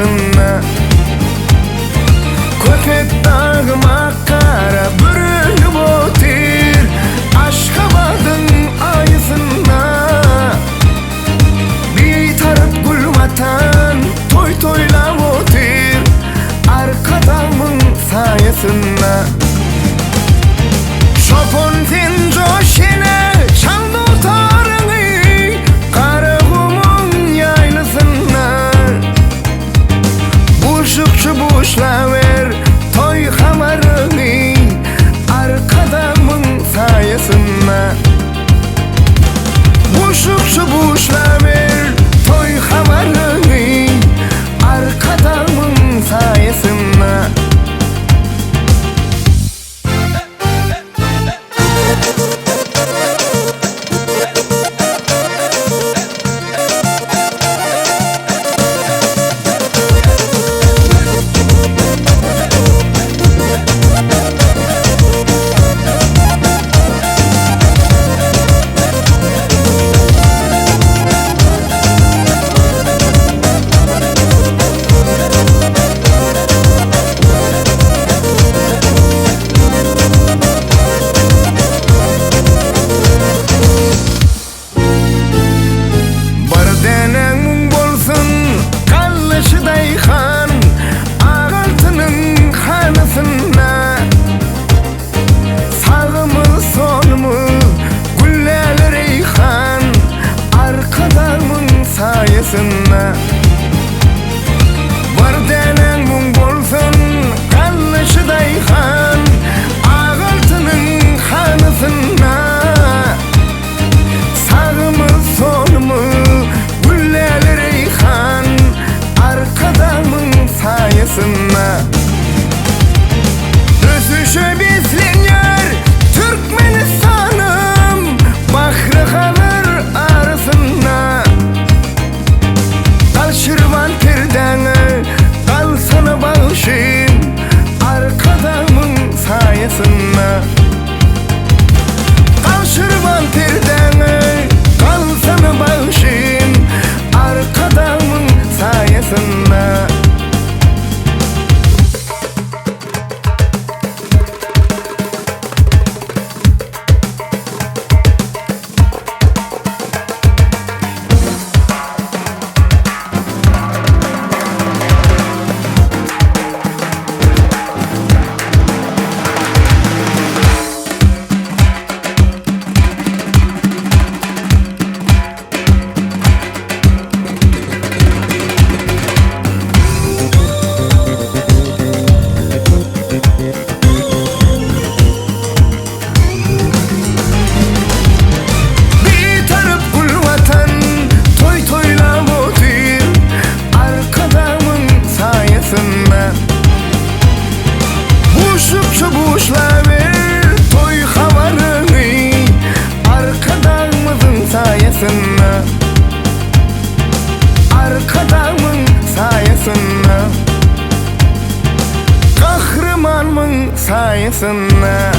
sayesinde. Köpek dağıma kara bürünüp otir Aşkabadın ayısında. Bir taraf gül vatan toy toylap otir Arkadamın sayesinde. Şopun sen coşine çaldı otarını Karakumun yaylısında. Buşukçu buşlaver toy hamarını Arkadamın sayesinde. Buşukçu buşlaver toy hamarını Arkadamın sayesinde. Var denen mung bolsun kallaşıday han Ağaltının hanısında. Sağımı solumu gülleler eyhan Arkadamın sayesinde. Ösüşü bizlenir Türkmenistan'ım Bahri kalır arasında. Şırvan perdeni kal sana bağışım Arkadamın sayesinde. Kal şırvan perdeni kal sana bağışım Arkadamın sayesinde. Buşukçu buşlaver toy havarını Arkadamızın sayesinde. Arkadamın sayesinde. Kahramanımın sayesinde.